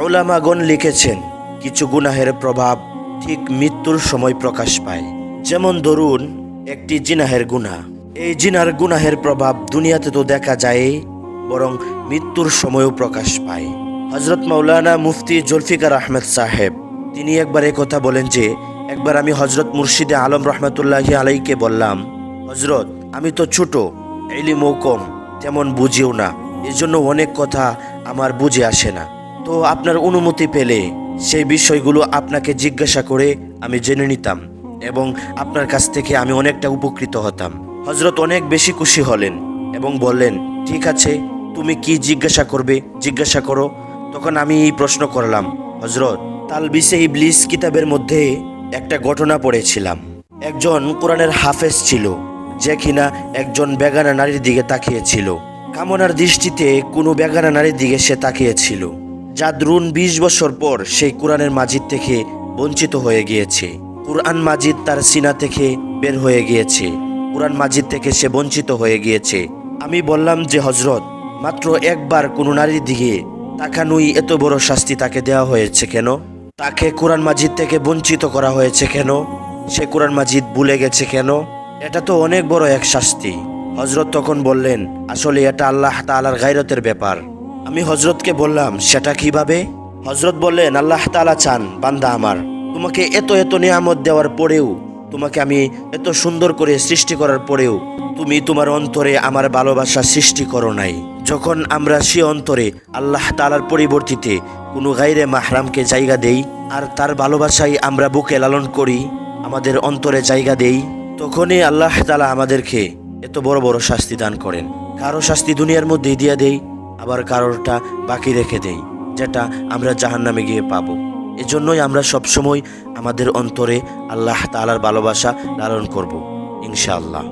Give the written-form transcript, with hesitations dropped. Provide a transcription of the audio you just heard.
উলামাগণ লিখেছেন, কিছু গুনাহের প্রভাব ঠিক মৃত্যুর সময় প্রকাশ পায়। যেমন ধরুন, একটি জিনাহের গুনাহ। এই গুনাহের প্রভাব দুনিয়াতে তো দেখা যায়, বরং মৃত্যুর সময়ও প্রকাশ পায়। হযরত মাওলানা মুফতি জুলফিকার আহমেদ সাহেব তিনি একবার কথা বলেন যে, একবার আমি হযরত মুর্শিদে আলম রহমতুল্লাহি আলাইকে বললাম, হযরত, আমি তো ছোট, ইলমও কম, তেমন বুঝিও না, এজন্য অনেক কথা আমার বুঝে আসে না। তো আপনার অনুমতি পেলে সেই বিষয়গুলো আপনাকে জিজ্ঞাসা করে আমি জেনে নিতাম এবং আপনার কাছ থেকে আমি অনেকটা উপকৃত হতাম। হযরত অনেক বেশি খুশি হলেন এবং বললেন, ঠিক আছে, তুমি কি জিজ্ঞাসা করবে জিজ্ঞাসা করো। তখন আমি এই প্রশ্ন করলাম, হযরত, তালবিসে ইবলিস কিতাবের মধ্যে একটা ঘটনা পড়েছিলাম। একজন কোরআনের হাফেজ ছিল, যে কিনা একজন বেগানা নারীর দিকে তাকিয়েছিল। কামনার দৃষ্টিতে কোনো বেগানা নারীর দিকে সে তাকিয়েছিল। জাদরুন 20 বছর পর সেই কোরআনের মাজিদ থেকে বঞ্চিত হয়ে গিয়েছে। কোরআন মাজিদ তার সিনা থেকে বের হয়ে গিয়েছে। কোরআন মাজিদ থেকে সে বঞ্চিত হয়ে গিয়েছে। আমি বললাম যে, হযরত, মাত্র একবার কোনো নারীর দিকে তাকানোই এত বড় শাস্তি তাকে দেওয়া হয়েছে কেন? তাকে কোরআন মাজিদ থেকে বঞ্চিত করা হয়েছে কেন? সে কোরআন মাজিদ ভুলে গেছে কেন? এটা তো অনেক বড় এক শাস্তি। হযরত তখন বললেন, আসলে এটা আল্লাহ তাআলার গায়রতের ব্যাপার। আমি হযরতকে বললাম, সেটা কিভাবে? হযরত বললেন, আল্লাহ তাআলা চান, বান্দা আমার, তোমাকে এত এত নিয়ামত দেওয়ার পরেও, তোমাকে আমি এত সুন্দর করে সৃষ্টি করার পরেও তুমি তোমার অন্তরে আমার ভালোবাসা সৃষ্টি করো নাই। যখন আমরা সে অন্তরে আল্লাহ তাআলার পরিবর্তিতে কোনো গায়রে মাহরামকে জায়গা দেই আর তার ভালোবাসাই আমরা বুকে লালন করি, আমাদের অন্তরে জায়গা দেই, তখনই আল্লাহ তাআলা আমাদেরকে এত বড় বড় শাস্তি দান করেন। কারো শাস্তি দুনিয়ার মধ্যেই দিয়ে দেই, আবার কারোরটা বাকি রেখে দেই, যেটা আমরা জাহান্নামে গিয়ে পাবো। এজন্যই আমরা সবসময় আমাদের অন্তরে আল্লাহ তাআলার ভালোবাসা লালন করব, ইনশাআল্লাহ।